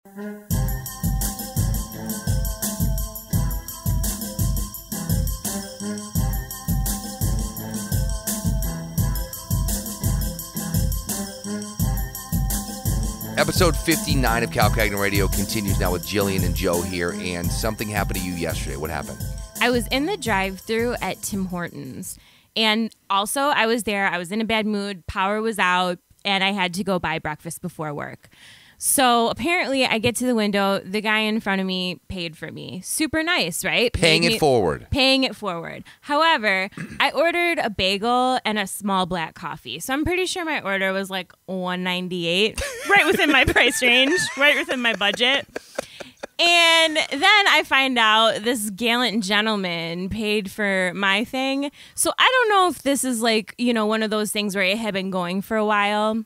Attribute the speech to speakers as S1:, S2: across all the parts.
S1: Episode 59 of Cagno Radio continues now with Gillian and Joe here, and something happened to you yesterday. What happened?
S2: I was in the drive-thru at Tim Hortons, and also I was there. I was in a bad mood. Power was out, and I had to go buy breakfast before work. So apparently I get to the window. The guy in front of me paid for me. Super nice, right?
S1: Paying it forward.
S2: Paying it forward. However, I ordered a bagel and a small black coffee. So I'm pretty sure my order was like $1.98, right within my price range, right within my budget. And then I find out this gallant gentleman paid for my thing. So I don't know if this is like, you know, one of those things where it had been going for a while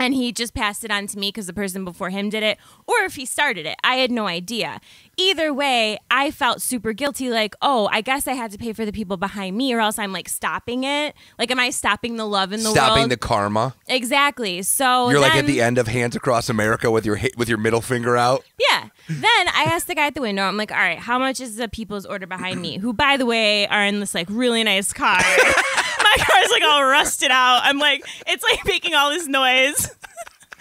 S2: and he just passed it on to me because the person before him did it, or if he started it. I had no idea. Either way, I felt super guilty, like, oh, I guess I had to pay for the people behind me, or else I'm like stopping it. Like, am I stopping the love in the world?
S1: Stopping the karma.
S2: Exactly. So
S1: you're like at the end of Hands Across America with your middle finger out.
S2: Yeah. Then I asked the guy at the window, I'm like, all right, how much is the people's order behind me? Who, by the way, are in this like really nice car. My car's like all rusted out. I'm like, it's like making all this noise.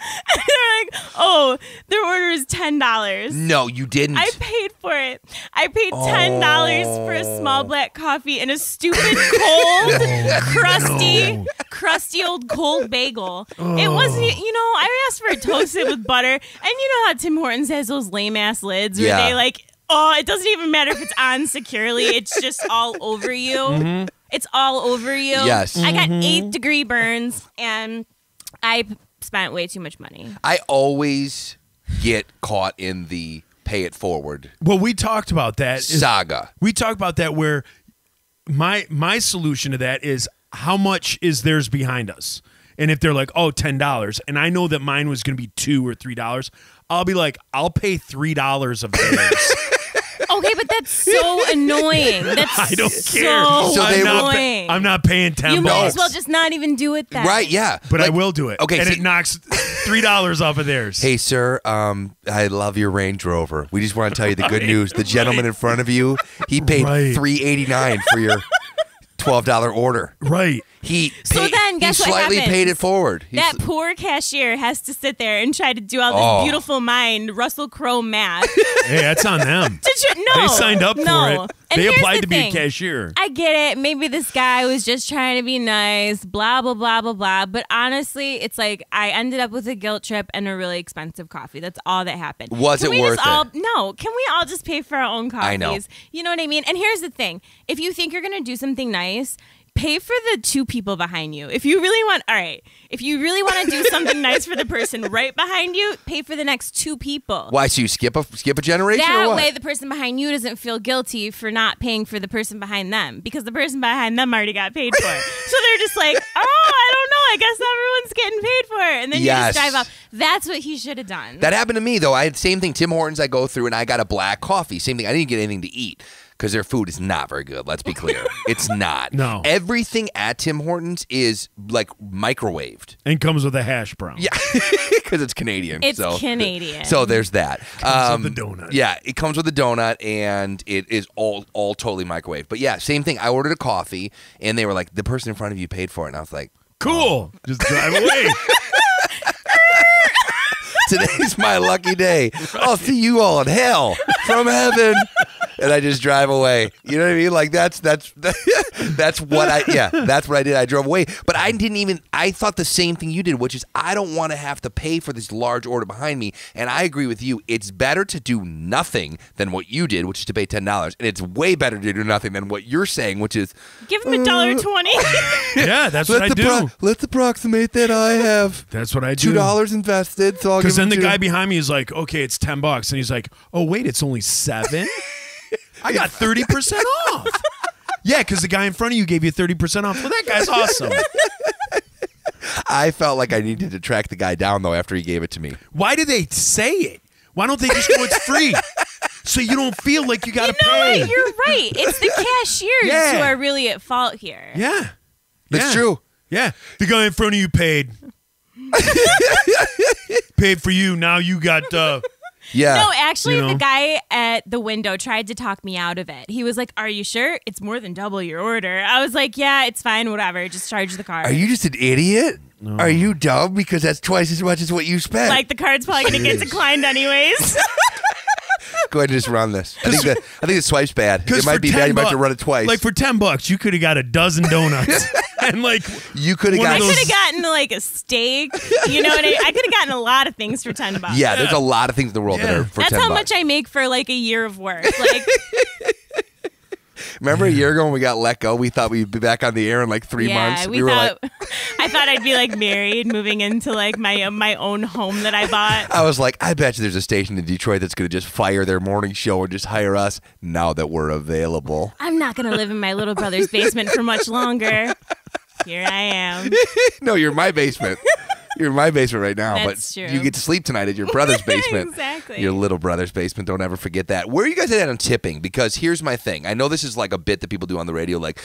S2: And they're like, oh, their order is $10.
S1: No, you didn't.
S2: I paid for it. I paid $10 for a small black coffee and a stupid cold, crusty old cold bagel. It wasn't, you know, I asked for a toasted with butter. And you know how Tim Hortons has those lame ass lids where they like, oh, it doesn't even matter if it's on securely. It's just all over you. Mm-hmm. It's all over you.
S1: Yes.
S2: I got 8-degree burns and I spent way too much money.
S1: I always get caught in the pay it forward.
S3: Well, we talked about that.
S1: Saga.
S3: We talked about that where my solution to that is how much is theirs behind us? And if they're like, oh, $10, and I know that mine was going to be $2 or $3, I'll be like, I'll pay $3 of theirs.
S2: Okay, but that's so annoying. That's
S3: I don't
S2: so
S3: care. So
S2: annoying.
S3: I'm not paying $10.
S2: You might as well just not even do it then.
S1: Right, yeah.
S3: But like, I will do it.
S1: Okay,
S3: and it knocks $3 off of theirs.
S1: Hey, sir, I love your Range Rover. We just want to tell you the good news. The gentleman in front of you, he paid $3.89 for your $12 order.
S3: Right.
S1: He
S2: then guess what
S1: slightly
S2: happens?
S1: paid it forward.
S2: That poor cashier has to sit there and try to do all this beautiful mind Russell Crowe math.
S3: Hey, that's on them.
S2: No,
S3: they signed up for it.
S2: And
S3: they applied
S2: the
S3: to be a cashier.
S2: I get it. Maybe this guy was just trying to be nice, blah, blah, blah, blah, blah. But honestly, it's like I ended up with a guilt trip and a really expensive coffee. That's all that happened.
S1: Was it worth it?
S2: No. Can we all just pay for our own coffees?
S1: I know.
S2: You know what I mean? And here's the thing. If you think you're going to do something nice, pay for the 2 people behind you. If you really want, if you really want to do something nice for the person right behind you, pay for the next 2 people.
S1: Why? So you skip a generation
S2: that
S1: or what?
S2: way the person behind you doesn't feel guilty for not paying for the person behind them because the person behind them already got paid for it. So they're just like, oh, I don't know. I guess everyone's getting paid for it. And then you just drive off. That's what he should have done.
S1: That happened to me, though. I had the same thing. Tim Hortons, I go through, and I got a black coffee. Same thing. I didn't get anything to eat. Because their food is not very good. Let's be clear. It's not.
S3: No.
S1: Everything at Tim Hortons is like microwaved.
S3: And comes with a hash brown.
S1: Yeah. Because it's Canadian.
S2: It's Canadian.
S1: So there's that.
S3: Comes with the donut.
S1: Yeah. It comes with a donut and it is all totally microwaved. But yeah, same thing. I ordered a coffee and they were like, the person in front of you paid for it. And I was like,
S3: cool. Just drive away.
S1: Today's my lucky day. I'll see you all in hell from heaven. And I just drive away. You know what I mean? Like that's what I did. I drove away. But I thought the same thing you did, which is I don't want to have to pay for this large order behind me. And I agree with you. It's better to do nothing than what you did, which is to pay $10. And it's way better to do nothing than what you're saying, which is
S2: give them $1.20.
S3: Yeah, that's what I do.
S1: Let's approximate that I have.
S3: That's what I do.
S1: $2 invested. So
S3: because then the guy behind me is like, okay, it's $10, and he's like, oh wait, it's only $7. I got 30% off. Yeah, because the guy in front of you gave you 30% off. Well, that guy's awesome.
S1: I felt like I needed to track the guy down, though, after he gave it to me.
S3: Why do they say it? Why don't they just go, it's free? So you don't feel like you got to pay.
S2: What? You're right. It's the cashiers who are really at fault here.
S3: Yeah.
S1: That's true.
S3: Yeah. The guy in front of you paid. Paid for you. Now you got
S1: Yeah.
S2: No, actually,
S3: You know?
S2: the guy at the window tried to talk me out of it. He was like, "Are you sure? It's more than double your order." I was like, "Yeah, it's fine, whatever. Just charge the card."
S1: Are you just an idiot? No. Are you dumb? Because that's twice as much as what you spent.
S2: Like the card's probably going to get declined anyways.
S1: Go ahead and just run this. I think the swipe's bad. It might be bad. You might have to run it twice.
S3: Like for $10, you could have got a dozen donuts, and like
S1: you could have
S2: I could have gotten like a steak. You know what I could have gotten a lot of things for $10.
S1: Yeah, there's a lot of things in the world that are for $10.
S2: That's how much I make for like a year of work. Like.
S1: Remember a year ago when we got let go? We thought we'd be back on the air in like 3 months.
S2: We were thought, like, I thought I'd be like married, moving into like my own home that I bought.
S1: I was like, I bet you there's a station in Detroit that's going to just fire their morning show and just hire us now that we're available.
S2: I'm not going to live in my little brother's basement for much longer. Here I am.
S1: No, you're in my basement. You're in my basement right now,
S2: That's
S1: but
S2: true.
S1: you get to sleep tonight at your brother's basement.
S2: Exactly.
S1: Your little brother's basement. Don't ever forget that. Where are you guys at on tipping? Because here's my thing. I know this is like a bit that people do on the radio. Like,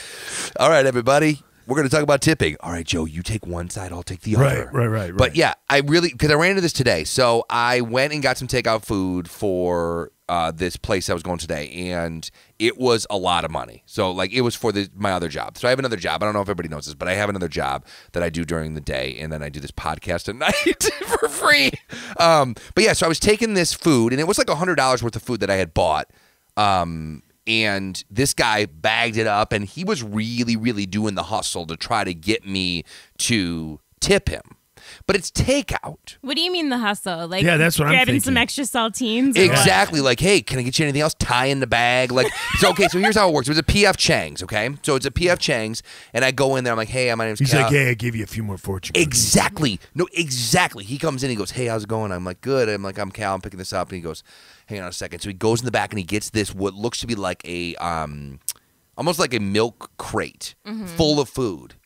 S1: all right, everybody, we're going to talk about tipping. All right, Joe, you take one side, I'll take the other.
S3: Right.
S1: But yeah, because I ran into this today. So I went and got some takeout food for this place I was going today, and it was a lot of money. So like it was for my other job. So I have another job. I don't know if everybody knows this, but I have another job that I do during the day, and then I do this podcast at night for free. But yeah, so I was taking this food, and it was like $100 worth of food that I had bought. And this guy bagged it up, and he was really, really doing the hustle to try to get me to tip him. But it's takeout.
S2: What do you mean the hustle? Like,
S3: yeah, that's what I'm
S2: grabbing
S3: thinking.
S2: some extra saltines?
S1: Exactly. Like, hey, can I get you anything else? Tie in the bag. Like, so okay. So here's how it works. It was a PF Chang's. Okay, so it's a PF Chang's, and I go in there. I'm like, hey, my name's
S3: He's
S1: Cal.
S3: like, hey, I give you a few more fortune cookies.
S1: Exactly. No, exactly. He comes in. He goes, hey, how's it going? I'm like, good. I'm like, I'm Cal. I'm picking this up, and he goes, hang on a second. So he goes in the back and he gets this what looks to be like a almost like a milk crate full of food.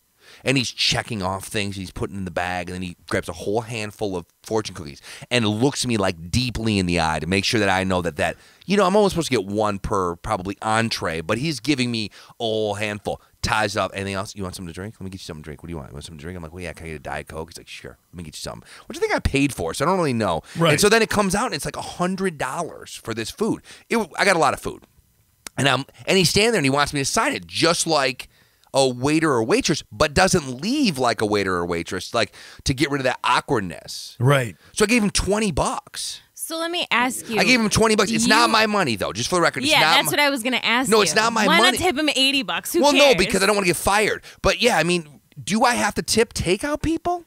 S1: And he's checking off things he's putting in the bag, and then he grabs a whole handful of fortune cookies and looks me like deeply in the eye to make sure that I know that I'm only supposed to get one per probably entree, but he's giving me a whole handful. Ties up. Anything else? You want something to drink? Let me get you something to drink. What do you want? You want something to drink? I'm like, well, yeah, can I get a Diet Coke? He's like, sure. Let me get you something. What do you think I paid for? So I don't really know.
S3: Right.
S1: And so then it comes out, and it's like $100 for this food. I got a lot of food. And he's standing there, and he wants me to sign it just like a waiter or waitress, but doesn't leave like a waiter or waitress, like to get rid of that awkwardness.
S3: Right.
S1: So I gave him $20.
S2: So let me ask you.
S1: I gave him $20. It's not my money, though, just for the record.
S2: Yeah, that's what I was going to ask you.
S1: No, it's not my money.
S2: Why not tip him $80? Who
S1: cares?
S2: No,
S1: because I don't want to get fired. But yeah, I mean, do I have to tip takeout people?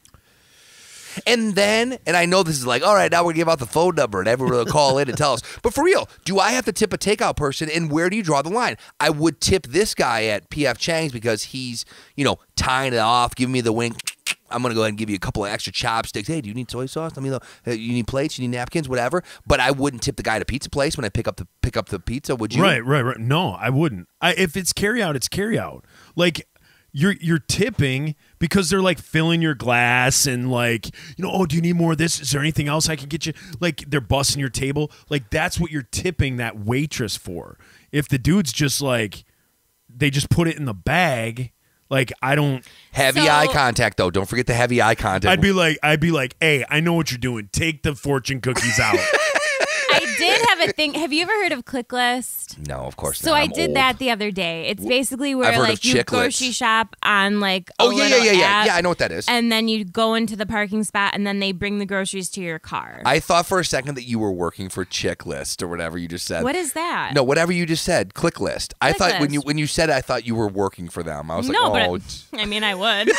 S1: And I know this is like, all right, now we're going to give out the phone number and everyone will call in and tell us. But for real, do I have to tip a takeout person, and where do you draw the line? I would tip this guy at PF Chang's because he's, tying it off, giving me the wink. I'm going to go ahead and give you a couple of extra chopsticks. Hey, do you need soy sauce? Let me know. You need plates? You need napkins? Whatever. But I wouldn't tip the guy at a pizza place when I pick up the pizza. Would you?
S3: Right. No, I wouldn't. If it's carry out, it's carry out. Like, You're tipping because they're like filling your glass and like, oh, do you need more of this? Is there anything else I can get you? Like they're bussing your table. Like that's what you're tipping that waitress for. If the dude's just like, they just put it in the bag, like I don't.
S1: Heavy eye contact though. Don't forget the heavy eye contact.
S3: I'd be like, hey, I know what you're doing. Take the fortune cookies out.
S2: I did have a thing. Have you ever heard of ClickList?
S1: No, of course not.
S2: So I
S1: I'm
S2: did
S1: old.
S2: that the other day. It's basically where
S1: I've heard
S2: like
S1: of
S2: you
S1: Chicklets.
S2: grocery shop on like a
S1: Oh
S2: little
S1: yeah.
S2: app,
S1: Yeah, I know what that is.
S2: and then you go into the parking spot and then they bring the groceries to your car.
S1: I thought for a second that you were working for Chicklist or whatever you just said.
S2: What is that?
S1: No, whatever you just said. ClickList. I thought when you said it, I thought you were working for them. I was like, oh.
S2: But I mean, I would.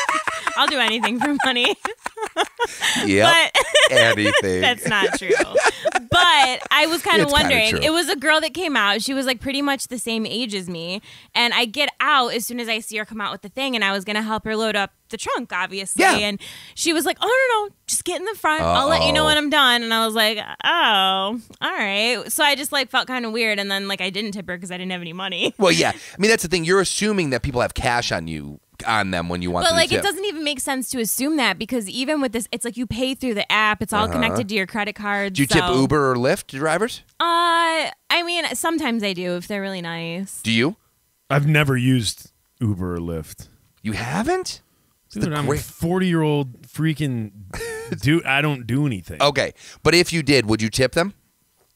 S2: I'll do anything for money.
S1: Yep. Anything.
S2: That's not true. But I was kind of
S1: It's kinda
S2: wondering.
S1: true.
S2: It was a girl that came out. She was like pretty much the same age as me. And I get out as soon as I see her come out with the thing. And I was going to help her load up the trunk, obviously.
S1: Yeah.
S2: And she was like, oh, no. Just get in the front. I'll let you know when I'm done. And I was like, oh, all right. So I just like felt kind of weird. And then like I didn't tip her because I didn't have any money.
S1: Well, yeah. I mean, that's the thing. You're assuming that people have cash on them when you want
S2: But
S1: them
S2: like
S1: to
S2: it
S1: tip.
S2: doesn't even make sense to assume that because even with this, it's like you pay through the app. It's all connected to your credit card.
S1: Do you tip Uber or Lyft drivers?
S2: I mean, sometimes I do if they're really nice.
S1: Do you?
S3: I've never used Uber or Lyft.
S1: You haven't?
S3: Dude, I'm a 40-year-old freaking dude. I don't do anything.
S1: Okay. But if you did, would you tip them?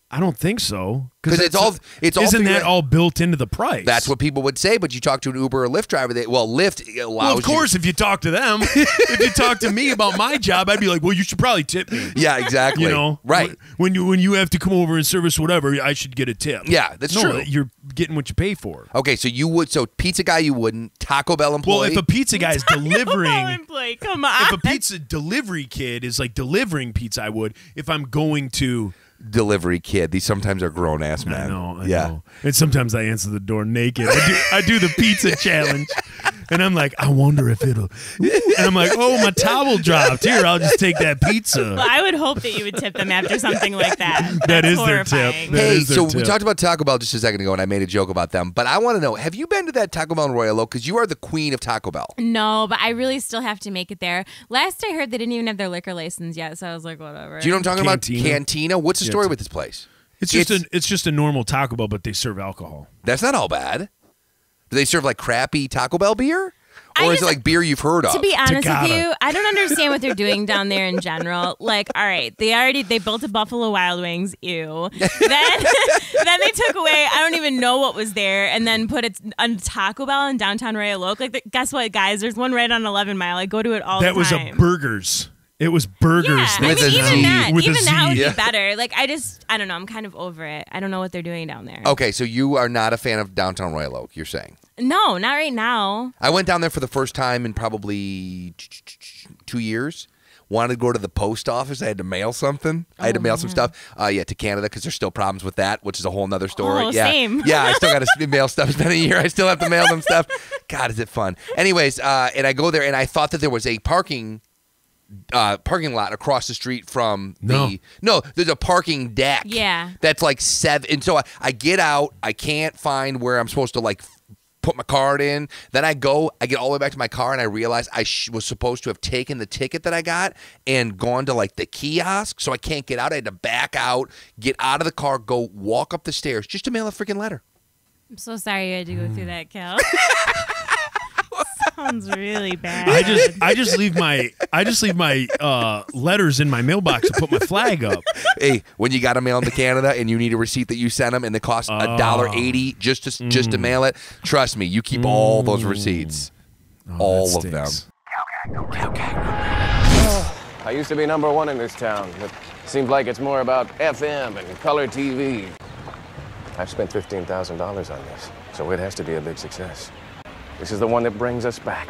S3: I don't think so.
S1: Because it's all
S3: isn't that all built into the price?
S1: That's what people would say, but you talk to an Uber or Lyft driver, Lyft allows
S3: well, of course, if you talk to them, if you talk to me about my job, I'd be like, well, you should probably tip me.
S1: Yeah, exactly.
S3: You know,
S1: right.
S3: When you have to come over and service whatever, I should get a tip.
S1: Yeah, that's true.
S3: You're getting what you pay for.
S1: Okay, so pizza guy you wouldn't, Taco Bell employee.
S3: Well, if a pizza guy is delivering,
S2: employee, come on.
S3: If a pizza delivery kid is like delivering pizza, I would. If I'm going to
S1: delivery kid, these sometimes are grown ass men.
S3: I know. And sometimes I answer the door naked. I do the pizza challenge. And I'm like, I wonder if it'll. And I'm like, oh, my towel dropped. Here, I'll just take that pizza.
S2: Well, I would hope that you would tip them after something like that.
S3: That
S2: That's
S3: is their tip.
S1: Hey, so we talked about Taco Bell just a second ago, and I made a joke about them. But I want to know, have you been to that Taco Bell in Royal Oak? Because you are the queen of Taco Bell.
S2: No, but I really still have to make it there. Last I heard, they didn't even have their liquor license yet, so I was like, whatever.
S1: Do you know what I'm talking
S3: Cantina.
S1: about? Cantina. What's the story with this place?
S3: It's just a normal Taco Bell, but they serve alcohol.
S1: That's not all bad. Do they serve like crappy Taco Bell beer? Or is it like beer you've heard of?
S2: To be honest
S3: Takata.
S2: with you, I don't understand what they're doing down there in general. Like, all right, they built a Buffalo Wild Wings, ew. Then they took away, I don't even know what was there, and then put it on Taco Bell in downtown Royal Oak. Like, guess what, guys? There's one right on 11 Mile. I go to it all the time.
S3: That was a Burgers. It was Burgers.
S2: Yeah,
S1: With a Z.
S2: even that
S3: With a
S2: would
S3: Z.
S2: be better. Like, I don't know. I'm kind of over it. I don't know what they're doing down there.
S1: Okay, so you are not a fan of downtown Royal Oak, you're saying?
S2: No, not right now.
S1: I went down there for the first time in probably 2 years. Wanted to go to the post office. I had to mail something. I had to mail some stuff. To Canada because there's still problems with that, which is a whole nother story.
S2: Oh,
S1: yeah,
S2: same.
S1: Yeah, I still got to mail stuff. It's been a year. I still have to mail them stuff. God, is it fun? Anyways, and I go there, and I thought that there was a parking lot across the street from there's a parking deck.
S2: Yeah.
S1: That's like 7. And so I get out. I can't find where I'm supposed to like put my card in. Then I get all the way back to my car, and I realize I was supposed to have taken the ticket that I got and gone to like the kiosk, so I can't get out. I had to back out, get out of the car, go walk up the stairs just to mail a freaking letter.
S2: I'm so sorry you had to go through that, Cal. Sounds really bad.
S3: I just leave my letters in my mailbox and put my flag up.
S1: Hey, when you got to mail them to Canada and you need a receipt that you sent them and it costs $1.80 just to mail it, trust me, you keep all those receipts, all of them.
S4: I used to be #1 in this town, but it seems like it's more about FM and color TV. I've spent $15,000 on this, so it has to be a big success. This is the one that brings us back.